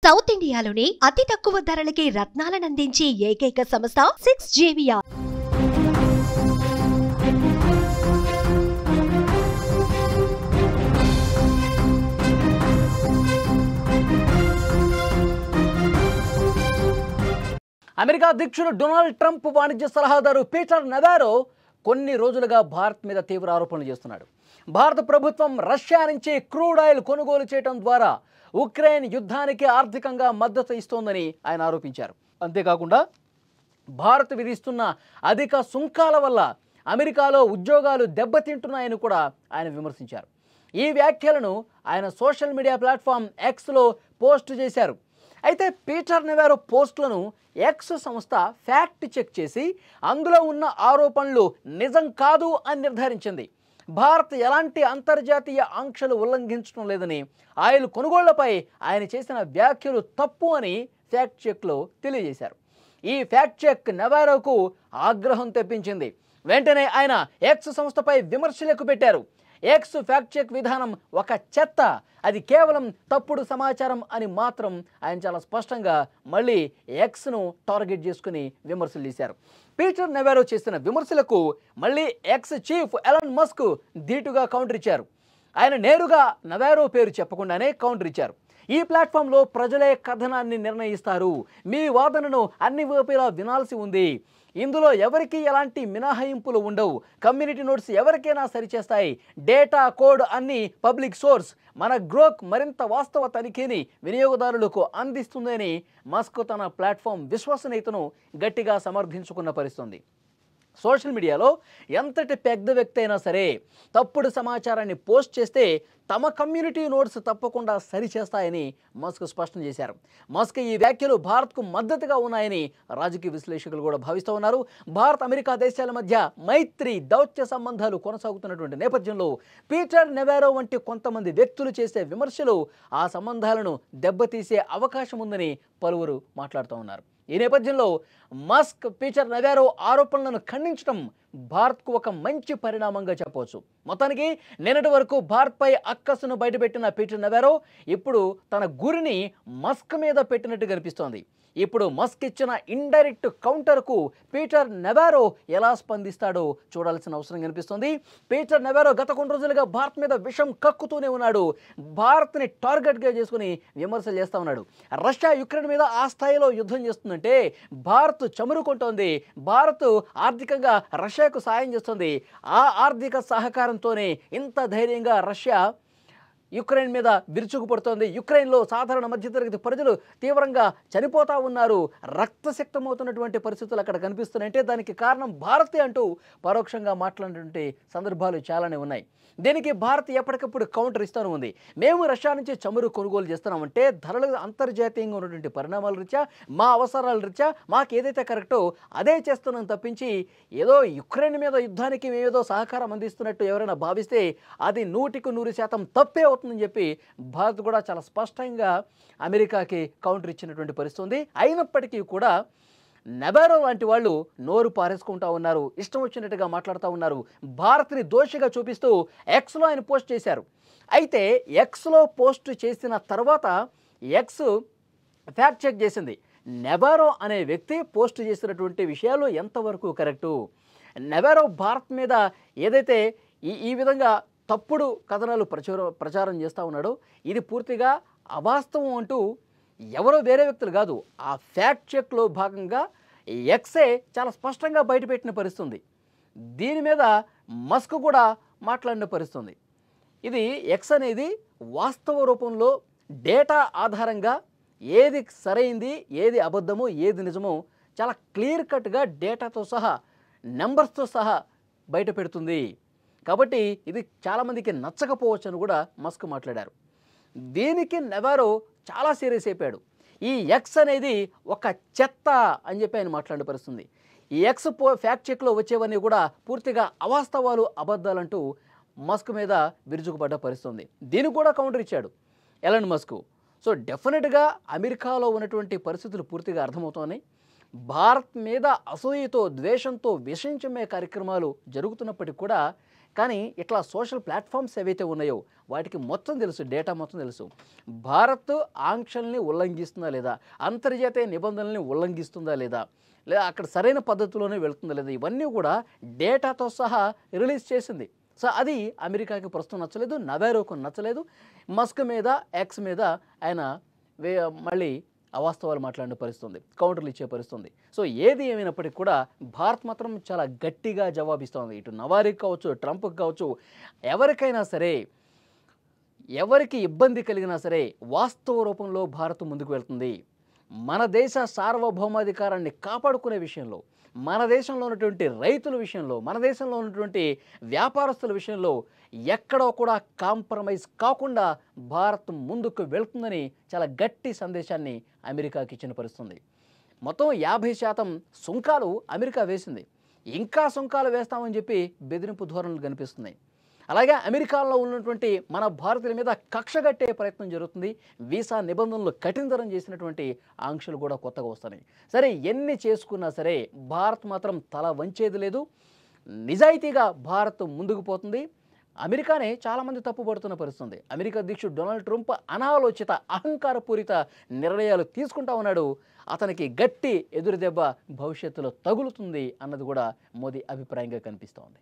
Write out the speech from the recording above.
South ఇండియాలోనే అతి తక్కువ ధరలకి రత్నాలనందించే ఏకైక సంస్థ 6JVR. అమెరికా అధ్యక్షుడు డొనాల్డ్ ట్రంప్ వాణిజ్య సలహాదారు పీటర్ నెవారో కొన్ని రోజులుగా భారత్ మీద తీవ్ర ఆరోపణలు చేస్తున్నాడు. భారత ప్రభుత్వం రష్యా నుంచి క్రూడ్ ఆయిల్ కొనుగోలు చేయడం ద్వారా ఉక్రెయిన్ యుద్ధానికి ఆర్థికంగా మద్దతు ఇస్తోందని ఆయన ఆరోపించారు. అంతేకాకుండా భారత్ విధిస్తున్న అధిక సుంకాల వల్ల అమెరికాలో ఉద్యోగాలు దెబ్బతింటున్నాయని కూడా ఆయన విమర్శించారు. ఈ వ్యాఖ్యలను ఆయన సోషల్ మీడియా ప్లాట్ఫామ్ ఎక్స్లో పోస్ట్ చేశారు. అయితే పీటర్ నెవారో పోస్టులను ఎక్స్ సంస్థ ఫ్యాక్ట్ చెక్ చేసి అందులో ఉన్న ఆరోపణలు నిజం కాదు అని నిర్ధారించింది. భారత్ ఎలాంటి అంతర్జాతీయ ఆంక్షలు ఉల్లంఘించడం లేదని, ఆయిల్ కొనుగోళ్లపై ఆయన చేసిన వ్యాఖ్యలు తప్పు అని ఫ్యాక్ట్ చెక్లో తెలియజేశారు. ఈ ఫ్యాక్ట్ చెక్ నెవారోకు ఆగ్రహం తెప్పించింది. వెంటనే ఆయన ఎక్స్ సంస్థపై విమర్శలకు పెట్టారు. ఎక్స్ ఫ్యాక్ట్ చెక్ విధానం ఒక చెత్త, అది కేవలం తప్పుడు సమాచారం అని మాత్రం ఆయన చాలా స్పష్టంగా మళ్ళీ ఎక్స్ను టార్గెట్ చేసుకుని విమర్శలు చేశారు. పీటర్ నెవారో చేసిన విమర్శలకు మళ్ళీ ఎక్స్ చీఫ్ ఎలాన్ మస్క్ ధీటుగా కౌంటర్ ఇచ్చారు. ఆయన నేరుగా నెవారో పేరు చెప్పకుండానే కౌంటర్ ఇచ్చారు. ఈ ప్లాట్ఫామ్లో ప్రజలే కథనాన్ని నిర్ణయిస్తారు, మీ వాదనను అన్ని వైపులా వినాల్సి ఉంది, ఇందులో ఎవరికి ఎలాంటి మినహాయింపులు ఉండవు, కమ్యూనిటీ నోట్స్ ఎవరికైనా సరిచేస్తాయి, డేటా కోడ్ అన్ని పబ్లిక్ సోర్స్, మన గ్రోక్ మరింత వాస్తవ తనిఖీని వినియోగదారులకు అందిస్తుందని మస్క్ తన ప్లాట్ఫామ్ విశ్వసనీయతను గట్టిగా సమర్థించుకున్న పరిస్థితుంది. సోషల్ మీడియాలో ఎంతటి పెద్ద వ్యక్తి అయినా సరే తప్పుడు సమాచారాన్ని పోస్ట్ చేస్తే తమ కమ్యూనిటీ నోట్స్ తప్పకుండా సరిచేస్తాయని మస్క్ స్పష్టం చేశారు. మస్క్ ఈ వ్యాఖ్యలు భారత్కు మద్దతుగా ఉన్నాయని రాజకీయ విశ్లేషకులు కూడా భావిస్తూ ఉన్నారు. భారత్ అమెరికా దేశాల మధ్య మైత్రి దౌత్య సంబంధాలు కొనసాగుతున్నటువంటి నేపథ్యంలో పీటర్ నెవారో వంటి కొంతమంది వ్యక్తులు చేసే విమర్శలు ఆ సంబంధాలను దెబ్బతీసే అవకాశం ఉందని పలువురు మాట్లాడుతూ ఉన్నారు. ఈ నేపథ్యంలో మస్క్ పీటర్ నెవారో ఆరోపణలను ఖండించడం భారత్కు ఒక మంచి పరిణామంగా చెప్పవచ్చు. మొత్తానికి నిన్నటి వరకు భారత్పై అక్కసును బయటపెట్టిన పీటర్ నెవారో ఇప్పుడు తన గురిని మస్క్ మీద పెట్టినట్టు కనిపిస్తోంది. ఇప్పుడు మస్క్ ఇచ్చిన ఇండైరెక్ట్ కౌంటర్కు పీటర్ నెవారో ఎలా స్పందిస్తాడో చూడాల్సిన అవసరం కనిపిస్తోంది. పీటర్ నెవారో గత కొన్ని రోజులుగా భారత్ మీద విషం కక్కుతూనే ఉన్నాడు. భారత్ని టార్గెట్గా చేసుకుని విమర్శలు చేస్తూ ఉన్నాడు. రష్యా యుక్రెయిన్ మీద ఆ స్థాయిలో యుద్ధం చేస్తుందంటే భారత్ చమురుకుంటోంది, భారత్ ఆర్థికంగా రష్యాకు సాయం చేస్తుంది. ఆ ఆర్థిక సహకారంతోనే ఇంత ధైర్యంగా రష్యా యుక్రెయిన్ మీద విరుచుకుపడుతోంది. యుక్రెయిన్లో సాధారణ మధ్యతరగతి ప్రజలు తీవ్రంగా చనిపోతూ ఉన్నారు, రక్తశక్తమవుతున్నటువంటి పరిస్థితులు అక్కడ కనిపిస్తున్నాయంటే దానికి కారణం భారతే అంటూ పరోక్షంగా మాట్లాడినటువంటి సందర్భాలు చాలానే ఉన్నాయి. దీనికి భారత్ ఎప్పటికప్పుడు కౌంటర్ ఇస్తూనే ఉంది. మేము రష్యా నుంచి చమురు కొనుగోలు చేస్తున్నామంటే ధరలు అంతర్జాతీయంగా ఉన్నటువంటి పరిణామాల రీత్యా, మా అవసరాల రీత్యా మాకు ఏదైతే కరెక్టో అదే చేస్తున్నాం తప్పించి ఏదో యుక్రెయిన్ మీద యుద్ధానికి మేమేదో సహకారం అందిస్తున్నట్టు ఎవరైనా భావిస్తే అది 100% తప్పే అవుతుందని చెప్పి భారత్ కూడా చాలా స్పష్టంగా అమెరికాకి కౌంటర్ ఇచ్చినటువంటి పరిస్థితి ఉంది. అయినప్పటికీ కూడా నెవారో లాంటి వాళ్ళు నోరు పారేసుకుంటూ ఉన్నారు, ఇష్టం వచ్చినట్టుగా మాట్లాడుతూ ఉన్నారు. భారత్ని దోషిగా చూపిస్తూ ఎక్స్లో ఆయన పోస్ట్ చేశారు. అయితే ఎక్స్లో పోస్ట్ చేసిన తర్వాత ఎక్స్ ఫ్యాక్ట్ చెక్ చేసింది. నెవారో అనే వ్యక్తి పోస్ట్ చేసినటువంటి విషయాలు ఎంతవరకు కరెక్టు, నెవారో భారత్ మీద ఏదైతే ఈ విధంగా తప్పుడు కథనాలు ప్రచారం చేస్తూ ఉన్నాడో ఇది పూర్తిగా అవాస్తవం అంటూ ఎవరో వేరే వ్యక్తులు కాదు, ఆ ఫ్యాక్ట్ చెక్లో భాగంగా ఎక్సే చాలా స్పష్టంగా బయటపెట్టిన పరిస్థితుంది. దీని మీద మస్క్ కూడా మాట్లాడిన పరిస్థితుంది. ఇది ఎక్స్ అనేది వాస్తవ రూపంలో డేటా ఆధారంగా ఏది సరైంది, ఏది అబద్ధమో, ఏది నిజమో చాలా క్లియర్ కట్గా డేటాతో సహా, నెంబర్స్తో సహా బయట పెడుతుంది. కాబట్టి ఇది చాలామందికి నచ్చకపోవచ్చు అని కూడా మస్క్ మాట్లాడారు. దీనికి నెవారో చాలా సీరియస్ అయిపోయాడు. ఈ ఎక్స్ అనేది ఒక చెత్త అని చెప్పి ఆయన మాట్లాడిన పరిస్థితుంది. ఈ ఎక్స్ ఫ్యాక్ట్ చెక్లో వచ్చేవన్నీ కూడా పూర్తిగా అవాస్తవాలు, అబద్ధాలంటూ మస్క్ మీద విరుచుకుపడ్డ పరిస్థితుంది. దీనికి కూడా కౌంటర్ ఇచ్చాడు ఎలాన్ మస్క్. సో డెఫినెట్గా అమెరికాలో ఉన్నటువంటి పరిస్థితులు పూర్తిగా అర్థమవుతున్నాయి. భారత్ మీద అసూయతో, ద్వేషంతో విషం చిమ్మే కార్యక్రమాలు జరుగుతున్నప్పటికీ కూడా కానీ ఇట్లా సోషల్ ప్లాట్ఫామ్స్ ఏవైతే ఉన్నాయో వాటికి మొత్తం తెలుసు, డేటా మొత్తం తెలుసు. భారత్ ఆంక్షల్ని ఉల్లంఘిస్తుందా లేదా, అంతర్జాతీయ నిబంధనల్ని ఉల్లంఘిస్తుందా లేదా, లేదా అక్కడ సరైన పద్ధతిలోనే వెళ్తుందా లేదా, ఇవన్నీ కూడా డేటాతో సహా రిలీజ్ చేసింది. సో అది అమెరికాకి ప్రస్తుతం నచ్చలేదు, నవారోకు నచ్చలేదు. మస్క్ మీద, ఎక్స్ మీద ఆయన మళ్ళీ అవాస్తవాలు మాట్లాడిన పరిస్థితుంది, కౌంటర్లు ఇచ్చే పరిస్థితుంది. సో ఏది ఏమైనప్పటికీ కూడా భారత్ మాత్రం చాలా గట్టిగా జవాబిస్తోంది. ఇటు నవారికి కావచ్చు, ట్రంప్కి కావచ్చు, ఎవరికైనా సరే, ఎవరికి ఇబ్బంది కలిగినా సరే వాస్తవ రూపంలో భారత్ ముందుకు వెళ్తుంది. మన దేశ సార్వభౌమాధికారాన్ని కాపాడుకునే విషయంలో, మన దేశంలో ఉన్నటువంటి రైతుల విషయంలో, మన దేశంలో ఉన్నటువంటి వ్యాపారస్తుల విషయంలో ఎక్కడో కూడా కాంప్రమైజ్ కాకుండా భారత్ ముందుకు వెళ్తుందని చాలా గట్టి సందేశాన్ని అమెరికాకి ఇచ్చిన పరిస్థితుంది. మొత్తం 50% సుంకాలు అమెరికా వేసింది. ఇంకా సుంకాలు వేస్తామని చెప్పి బెదిరింపు ధోరణులు కనిపిస్తున్నాయి. అలాగే అమెరికాలో ఉన్నటువంటి మన భారతీయుల మీద కక్షగట్టే ప్రయత్నం జరుగుతుంది. వీసా నిబంధనలు కఠినతరం చేసినటువంటి ఆంక్షలు కూడా కొత్తగా వస్తున్నాయి. సరే, ఎన్ని చేసుకున్నా సరే భారత్ మాత్రం తల వంచేది లేదు. నిజాయితీగా భారత్ ముందుకు పోతుంది. అమెరికానే చాలామంది తప్పుపడుతున్న పరిస్థితుంది. అమెరికా అధ్యక్షుడు డొనాల్డ్ ట్రంప్ అనాలోచిత, అహంకారపూరిత నిర్ణయాలు తీసుకుంటా ఉన్నాడు. అతనికి గట్టి ఎదురుదెబ్బ భవిష్యత్తులో తగులుతుంది అన్నది కూడా మోదీ అభిప్రాయంగా కనిపిస్తోంది.